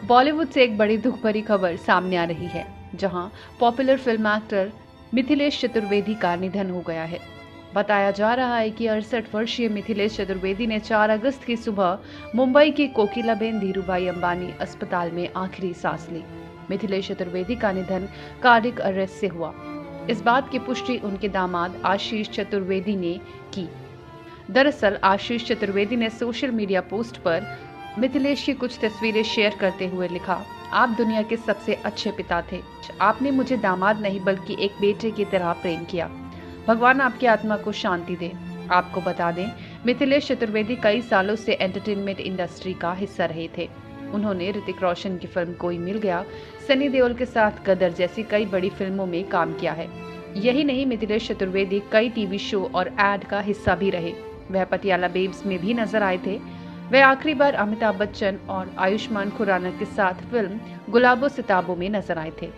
बॉलीवुड से एक बड़ी दुख भरी खबर सामने आ रही है, जहां popular film actor Mithilesh Chaturvedi का निधन हो गया है। बताया जा रहा है कि 68 वर्षीय मिथिलेश चतुर्वेदी ने 4 अगस्त की सुबह मुंबई की कोकिलाबेन धीरूभाई अंबानी अस्पताल में आखिरी सांस ली। मिथिलेश चतुर्वेदी का निधन कार्डियक अरेस्ट से हुआ। इस बात की पुष्टि उनके दामाद आशीष चतुर्वेदी ने की। दरअसल आशीष चतुर्वेदी ने सोशल मीडिया पोस्ट पर मिथिलेश की कुछ तस्वीरें शेयर करते हुए लिखा, आप दुनिया के सबसे अच्छे पिता थे। आपने मुझे दामाद नहीं बल्कि एक बेटे की तरह प्रेम किया। भगवान आपकी आत्मा को शांति दे। आपको बता दें, मिथिलेश चतुर्वेदी कई सालों से एंटरटेनमेंट इंडस्ट्री का हिस्सा रहे थे। उन्होंने ऋतिक रोशन की फिल्म कोई मिल गया, सनी देओल के साथ गदर जैसी कई बड़ी फिल्मों में काम किया है। यही नहीं, मिथिलेश चतुर्वेदी कई टीवी शो और एड का हिस्सा भी रहे। वह पटियाला बेब्स में भी नजर आए थे। वह आखिरी बार अमिताभ बच्चन और आयुष्मान खुराना के साथ फिल्म गुलाबो सिताबों में नजर आए थे।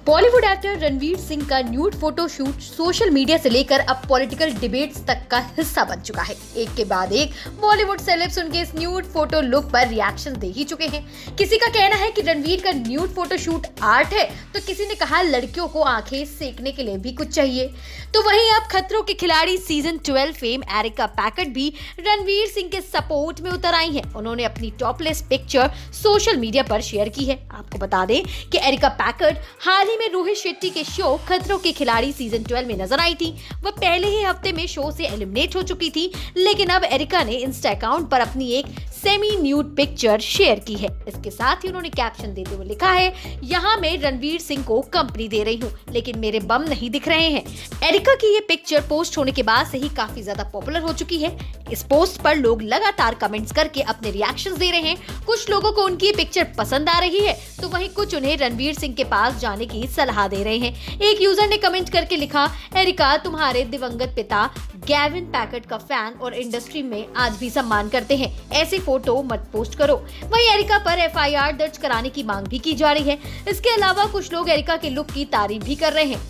बॉलीवुड एक्टर रणवीर सिंह का nude photo shoot social media से लेकर अब पॉलिटिकल डिबेट्स तक का हिस्सा बन चुका है। एक के बाद एक बॉलीवुड सेलेब्स उनके इस न्यूड फोटो लुक पर रिएक्शन दे ही चुके हैं। किसी का कहना है कि रणवीर का न्यूड फोटो शूट आर्ट है, तो किसी ने कहा लड़कियों को आंखें सेकने के लिए भी कुछ चाहिए। तो वहीं अब खतरों के खिलाड़ी सीजन 12 फेम एरिका पैकेट भी रणवीर सिंह के सपोर्ट में उतर आई है। उन्होंने अपनी टॉपलेस पिक्चर सोशल मीडिया पर शेयर की है। आपको बता दें कि एरिका पैकेट हाल ही में रोहित शेट्टी के शो खतरों के खिलाड़ी सीजन 12 में नजर आई थी। वह पहले ही हफ्ते में शो से एलिमिनेट हो चुकी थी, लेकिन अब एरिका ने इंस्टा अकाउंट पर अपनी एक सेमी न्यूड पिक्चर शेयर की है। इसके साथ ही उन्होंने कैप्शन देते हुए लिखा है, यहाँ मैं रणवीर सिंह को कंपनी दे रही हूँ, लेकिन मेरे बम नहीं दिख रहे हैं। एरिका की ये पिक्चर पोस्ट होने के बाद से ही काफी ज्यादा पॉपुलर हो चुकी है। इस पोस्ट पर लोग लगातार कमेंट्स करके अपने रिएक्शंस दे रहे हैं। कुछ लोगों को उनकी पिक्चर पसंद आ रही है, तो वहीं कुछ उन्हें रणवीर सिंह के पास जाने की सलाह दे रहे हैं। एक यूजर ने कमेंट करके लिखा, एरिका तुम्हारे दिवंगत पिता गैविन पैकेट का फैन और इंडस्ट्री में आज भी सम्मान करते हैं। ऐसे फोटो मत पोस्ट करो। वहीं एरिका पर एफआईआर दर्ज कराने की मांग भी की जा रही है। इसके अलावा कुछ लोग एरिका के लुक की तारीफ भी कर रहे हैं।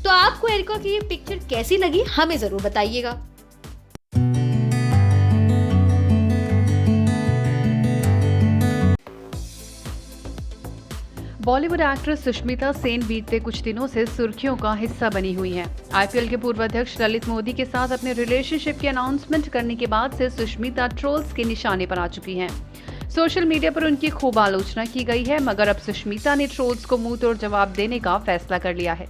तो आपको एरिका की ये पिक्चर कैसी लगी, हमें जरूर बताइएगा। बॉलीवुड एक्ट्रेस सुष्मिता सेन बीते कुछ दिनों से सुर्खियों का हिस्सा बनी हुई हैं। आईपीएल के पूर्व अध्यक्ष ललित मोदी के साथ अपने रिलेशनशिप की अनाउंसमेंट करने के बाद से सुष्मिता ट्रोल्स के निशाने पर आ चुकी हैं। सोशल मीडिया पर उनकी खूब आलोचना की गई है, मगर अब सुष्मिता ने ट्रोल्स को मुंह तोड़ जवाब देने का फैसला कर लिया है।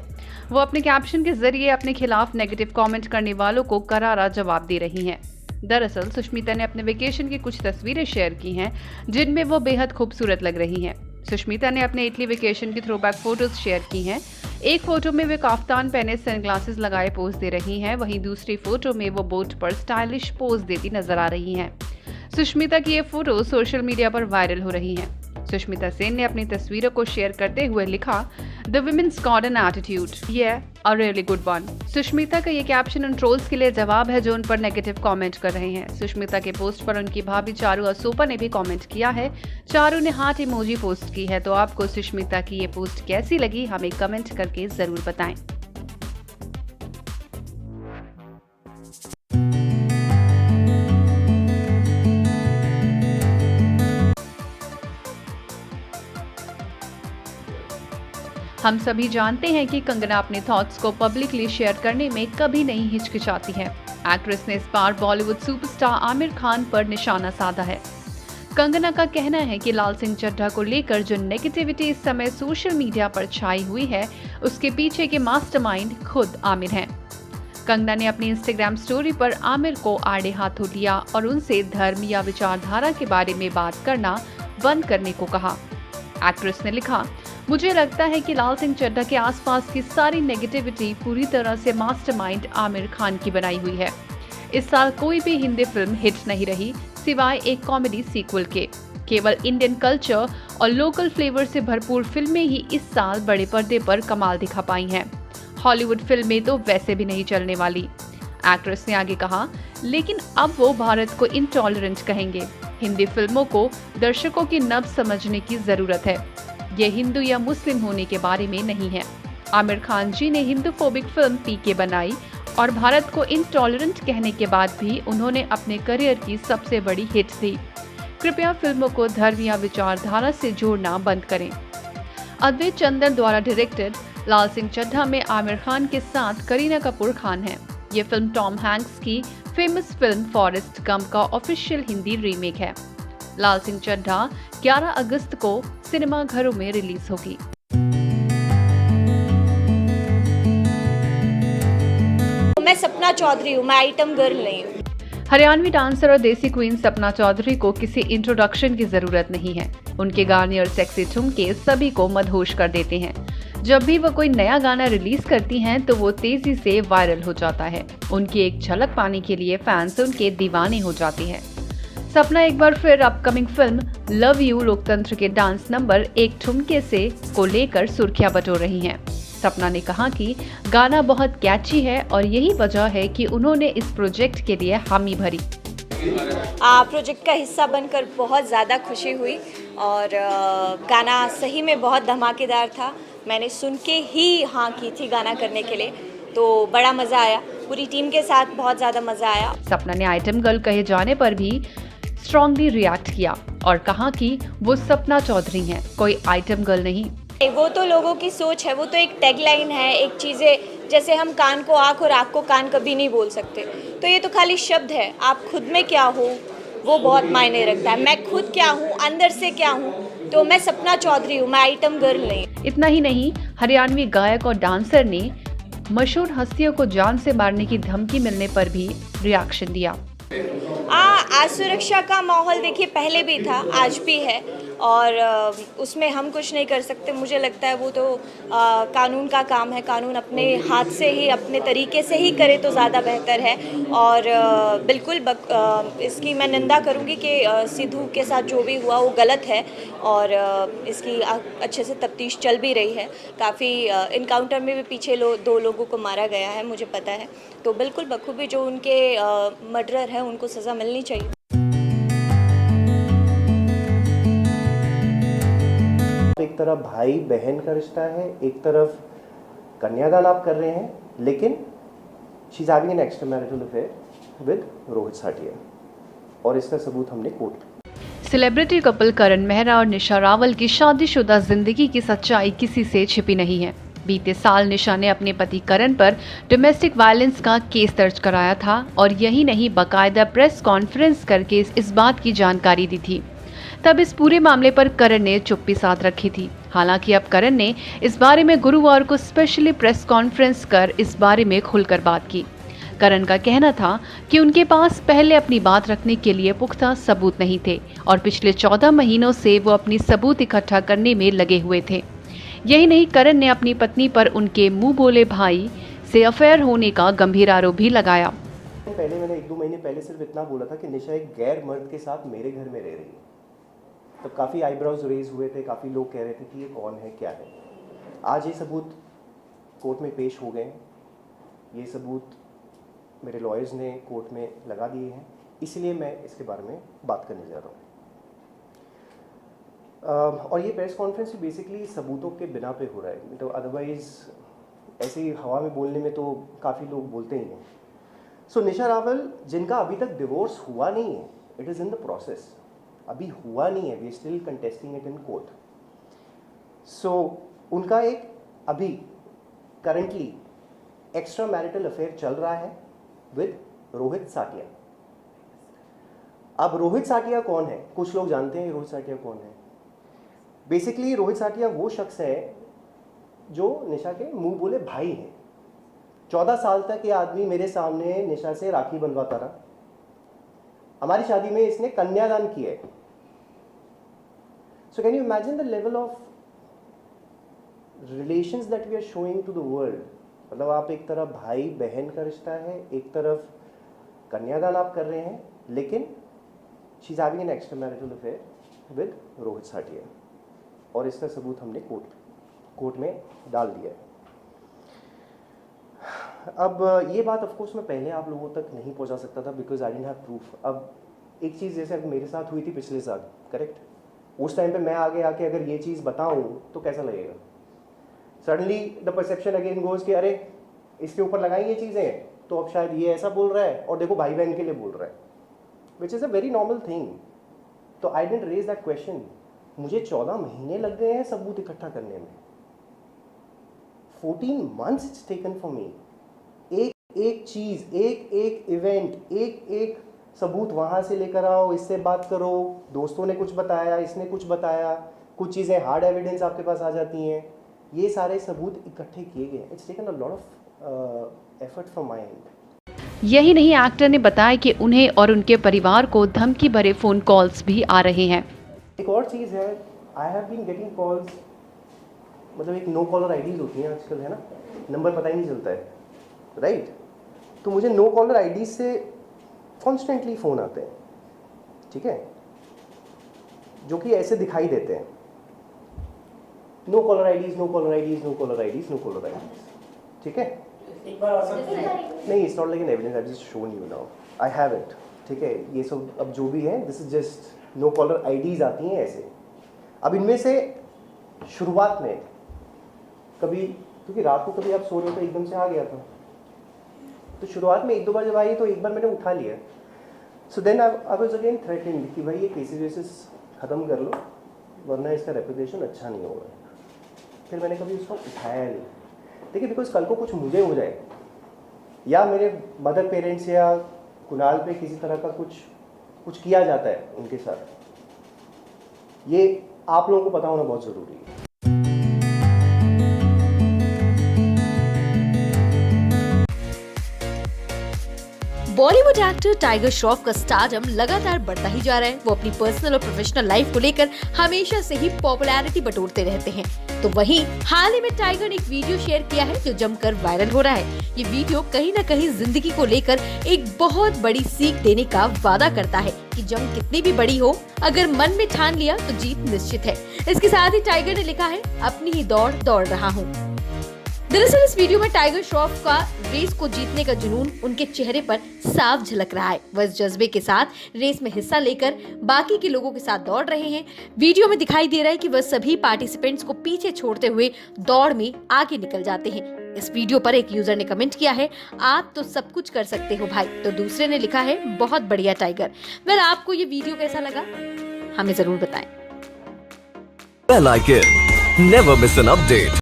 वो अपने कैप्शन के जरिए अपने खिलाफ नेगेटिव कॉमेंट करने वालों को करारा जवाब दे रही हैं। दरअसल सुष्मिता ने अपने वेकेशन की कुछ तस्वीरें शेयर की हैं, जिनमें वो बेहद खूबसूरत लग रही हैं। सुष्मिता ने अपने इटली वेकेशन की थ्रोबैक फोटोज शेयर की हैं। एक फोटो में वे काफ्तान पहने सनग्लासेस लगाए पोज दे रही हैं, वहीं दूसरी फोटो में वो बोट पर स्टाइलिश पोज देती नजर आ रही हैं। सुष्मिता की ये फोटो सोशल मीडिया पर वायरल हो रही हैं। सुष्मिता सेन ने अपनी तस्वीरों को शेयर करते हुए लिखा, the women's got an attitude, yeah, a really good one। Sushmita का ये कैप्शन उन ट्रोल्स के लिए जवाब है जो उन पर नेगेटिव कमेंट कर रहे हैं। सुष्मिता के पोस्ट पर उनकी भाभी चारू असोपा ने भी कमेंट किया है। चारू ने हार्ट इमोजी पोस्ट की है। तो आपको सुष्मिता की ये पोस्ट कैसी लगी, हमें कमेंट करके जरूर बताएं। हम सभी जानते हैं कि कंगना अपने थॉट्स को पब्लिकली शेयर करने में कभी नहीं हिचकिचाती है। एक्ट्रेस ने इस बार बॉलीवुड सुपरस्टार आमिर खान पर निशाना साधा है। कंगना का कहना है कि लाल सिंह चड्ढा को लेकर जो नेगेटिविटी इस समय सोशल मीडिया पर छाई हुई है, उसके पीछे के मास्टरमाइंड खुद आमिर हैं। कंगना ने अपनी इंस्टाग्राम स्टोरी पर आमिर को आड़े हाथों लिया और उनसे धर्म या विचारधारा के बारे में बात करना बंद करने को कहा। एक्ट्रेस ने लिखा, मुझे लगता है कि लाल सिंह चड्ढा के आसपास की सारी नेगेटिविटी पूरी तरह से मास्टरमाइंड आमिर खान की बनाई हुई है। इस साल कोई भी हिंदी फिल्म हिट नहीं रही सिवाय एक कॉमेडी सीक्वल के। केवल इंडियन कल्चर और लोकल फ्लेवर से भरपूर फिल्में ही इस साल बड़े पर्दे पर कमाल दिखा पाई हैं। हॉलीवुड फिल्में तो वैसे भी नहीं चलने वाली। एक्ट्रेस ने आगे कहा, लेकिन अब वो भारत को इंटॉलरेंट कहेंगे। हिंदी फिल्मों को दर्शकों की नब्ज समझने की जरूरत है। ये हिंदू या मुस्लिम होने के बारे में नहीं है। आमिर खान जी ने हिंदूफोबिक फिल्म पीके बनाई और भारत को इंटॉलरेंट कहने के बाद भी उन्होंने अपने करियर की सबसे बड़ी हिट दी। कृपया फिल्मों को धर्म या विचारधारा से जोड़ना बंद करें। अद्वैत चंदन द्वारा डायरेक्टेड लाल सिंह चड्ढा में आमिर खान के साथ करीना कपूर खान है। ये फिल्म टॉम हैंक्स की फेमस फिल्म फॉरेस्ट गंप का ऑफिशियल हिंदी रीमेक है। लाल सिंह चड्ढा 11 अगस्त को सिनेमाघरों में रिलीज होगी। मैं सपना चौधरी हूँ, मैं आइटम गर्ल नहीं हूँ। हरियाणवी डांसर और देसी क्वीन सपना चौधरी को किसी इंट्रोडक्शन की जरूरत नहीं है। उनके गाने और सेक्सी ठुमके सभी को मदहोश कर देते हैं। जब भी वो कोई नया गाना रिलीज करती हैं तो वो तेजी से वायरल हो जाता है। उनकी एक झलक पाने के लिए फैंस उनके दीवाने हो जाते हैं। सपना एक बार फिर अपकमिंग फिल्म लव यू लोकतंत्र के डांस नंबर एक ठुमके से को लेकर सुर्खियां बटोर रही हैं। सपना ने कहा कि गाना बहुत कैची है और यही वजह है कि उन्होंने इस प्रोजेक्ट के लिए हामी भरी। प्रोजेक्ट का हिस्सा बनकर बहुत ज़्यादा खुशी हुई और गाना सही में बहुत धमाकेदार था। मैंने सुन के ही हाँ की थी गाना करने के लिए, तो बड़ा मज़ा आया। पूरी टीम के साथ बहुत ज़्यादा मज़ा आया। सपना ने आइटम गर्ल कहे जाने पर भी स्ट्रांगली रिएक्ट किया और कहा कि वो सपना चौधरी हैं, कोई आइटम गर्ल नहीं। वो तो लोगों की सोच है, वो तो एक टैगलाइन है, एक चीज़ें जैसे हम कान को आँख और आँख को कान कभी नहीं बोल सकते, तो ये तो खाली शब्द है। आप खुद में क्या हो वो बहुत मायने रखता है। मैं खुद क्या हूँ, अंदर से क्या हूँ, तो मैं सपना चौधरी हूँ, मैं आइटम गर्ल नहीं। इतना ही नहीं, हरियाणवी गायक और डांसर ने मशहूर हस्तियों को जान से मारने की धमकी मिलने पर भी रिएक्शन दिया। आज सुरक्षा का माहौल देखिए पहले भी था, आज भी है और उसमें हम कुछ नहीं कर सकते। मुझे लगता है वो तो कानून का काम है। कानून अपने हाथ से ही, अपने तरीके से ही करे तो ज़्यादा बेहतर है। और बिल्कुल इसकी मैं निंदा करूँगी कि सिद्धू के साथ जो भी हुआ वो गलत है और इसकी अच्छे से तफ्तीश चल भी रही है। काफ़ी इनकाउंटर में भी पीछे 2 लोगों को मारा गया है, मुझे पता है। तो बिल्कुल बखूबी जो उनके मर्डरर हैं उनको सज़ा मिलनी चाहिए। एक तरफ भाई बहन का रिश्ता है, एक तरफ कन्यादान आप कर रहे हैं, लेकिन she is having an extra marital affair with Rohit Satiya और इसका सबूत हमने court. Celebrity couple Karan Mehra और निशा रावल की शादीशुदा जिंदगी की सच्चाई किसी से छिपी नहीं है। बीते साल निशा ने अपने पति करण पर डोमेस्टिक वायलेंस का केस दर्ज कराया था और यही नहीं, बाकायदा प्रेस कॉन्फ्रेंस करके इस बात की जानकारी दी थी। तब इस पूरे मामले पर करण ने चुप्पी साध रखी थी। हालांकि अब करण ने इस बारे में गुरुवार को स्पेशली प्रेस कॉन्फ्रेंस कर इस बारे में खुलकर बात की। करण का कहना था कि उनके पास पहले अपनी बात रखने के लिए पुख्ता सबूत नहीं थे और पिछले 14 महीनों से वो अपनी सबूत इकट्ठा करने में लगे हुए थे। यही नहीं, करण ने अपनी पत्नी पर उनके मुंह बोले भाई से अफेयर होने का गंभीर आरोप भी लगाया। पहले मैंने 1-2 महीने पहले सिर्फ इतना बोला था कि निशा एक गैर मर्द के साथ मेरे घर में रह रही है। तब काफ़ी आईब्रोज रेज हुए थे, काफ़ी लोग कह रहे थे कि ये कौन है, क्या है। आज ये सबूत कोर्ट में पेश हो गए। ये सबूत मेरे लॉयर्स ने कोर्ट में लगा दिए हैं, इसलिए मैं इसके बारे में बात करने जा रहा हूँ। और ये प्रेस कॉन्फ्रेंस बेसिकली सबूतों के बिना पे हो रहा है, तो अदरवाइज ऐसे ही हवा में बोलने में तो काफ़ी लोग बोलते ही हैं। सो निशा रावल, जिनका अभी तक डिवोर्स हुआ नहीं है, it is in the process, अभी हुआ नहीं है, we still contesting it in court. So उनका एक अभी करंटली एक्स्ट्रा मैरिटल अफेयर चल रहा है विद रोहित साटिया। अब रोहित साटिया कौन है? कुछ लोग जानते हैं रोहित साटिया कौन है। बेसिकली रोहित साटिया वो शख्स है जो निशा के मुंह बोले भाई हैं। 14 साल तक ये आदमी मेरे सामने निशा से राखी बनवाता रहा। हमारी शादी में इसने कन्यादान किया है। So can you imagine the level of relations that we are showing to the world. मतलब आप एक तरफ भाई बहन का रिश्ता है, एक तरफ कन्यादान आप कर रहे हैं, लेकिन she is having an extra marital affair with Rohit Satiya और इसका सबूत हमने कोर्ट में डाल दिया है। अब ये बात ऑफ कोर्स मैं पहले आप लोगों तक नहीं पहुंचा सकता था because I didn't have proof. अब एक चीज़ जैसे अब मेरे साथ हुई थी पिछले साल, करेक्ट, उस टाइम पे मैं आगे आके अगर ये चीज़ बताऊं तो कैसा लगेगा। Suddenly the perception again goes कि अरे इसके ऊपर लगाई ये चीज़ें, तो अब शायद ये ऐसा बोल रहा है और देखो भाई बहन के लिए बोल रहा है, which is a very normal thing. तो I didn't raise that question. मुझे 14 महीने लग गए हैं सबूत इकट्ठा करने में। 14 months it's taken for me. एक एक चीज़, एक एक इवेंट, एक एक सबूत वहाँ से लेकर आओ, इससे बात करो, दोस्तों ने कुछ बताया, इसने कुछ बताया, कुछ चीज़ें हार्ड एविडेंस आपके पास आ जाती हैं, ये सारे सबूत इकट्ठे किए गए। It's taken a lot of effort from my and. यही नहीं, एक्टर ने बताया कि उन्हें और उनके परिवार को धमकी भरे फोन कॉल्स भी आ रहे हैं। एक और चीज़ है, I have been getting calls, मतलब एक नो कॉलर आईडीज होती हैं आजकल, है ना, नंबर पता ही नहीं चलता है, राइट? तो मुझे नो कॉलर आईडीज से कॉन्स्टेंटली फ़ोन आते हैं, ठीक है, जो कि ऐसे दिखाई देते हैं, no caller IDs, no caller IDs, no caller IDs, no caller IDs, ठीक है। नहीं, it's not like an evidence, I just shown you now, I have it, ठीक है। ये सब अब जो भी है, this is just no caller IDs आती हैं ऐसे। अब इनमें से शुरुआत में कभी, क्योंकि रात को कभी आप सो रहे हो तो एकदम से आ गया था, तो शुरुआत में एक दो बार जब आई तो एक बार मैंने उठा लिया। So then I was again threatening कि भाई ये केसेस वेसेस ख़त्म कर लो वरना इसका रेपुटेशन अच्छा नहीं होगा। फिर मैंने कभी उसको उठाया नहीं। देखिए, बिकॉज कल को कुछ मुझे हो जाए या मेरे मदर पेरेंट्स या कुणाल पे किसी तरह का कुछ किया जाता है उनके साथ, ये आप लोगों को पता होना बहुत ज़रूरी है। बॉलीवुड एक्टर टाइगर श्रॉफ का स्टारडम लगातार बढ़ता ही जा रहा है। वो अपनी पर्सनल और प्रोफेशनल लाइफ को लेकर हमेशा से ही पॉपुलैरिटी बटोरते रहते हैं। तो वहीं हाल ही में टाइगर ने एक वीडियो शेयर किया है जो जमकर वायरल हो रहा है। ये वीडियो कहीं न कहीं जिंदगी को लेकर एक बहुत बड़ी सीख देने का वादा करता है कि जंग कितनी भी बड़ी हो, अगर मन में ठान लिया तो जीत निश्चित है। इसके साथ ही टाइगर ने लिखा है, अपनी ही दौड़ दौड़ रहा हूँ। दरअसल इस वीडियो में टाइगर श्रॉफ का रेस को जीतने का जुनून उनके चेहरे पर साफ झलक रहा है। वह इस जज्बे के साथ रेस में हिस्सा लेकर बाकी के लोगों के साथ दौड़ रहे हैं। वीडियो में दिखाई दे रहा है कि वह सभी पार्टिसिपेंट्स को पीछे छोड़ते हुए दौड़ में आगे निकल जाते हैं। इस वीडियो पर एक यूजर ने कमेंट किया है, आप तो सब कुछ कर सकते हो भाई। तो दूसरे ने लिखा है, बहुत बढ़िया टाइगर। वेल, आपको ये वीडियो कैसा लगा हमें जरूर बताएं। Bell icon. Never miss an update.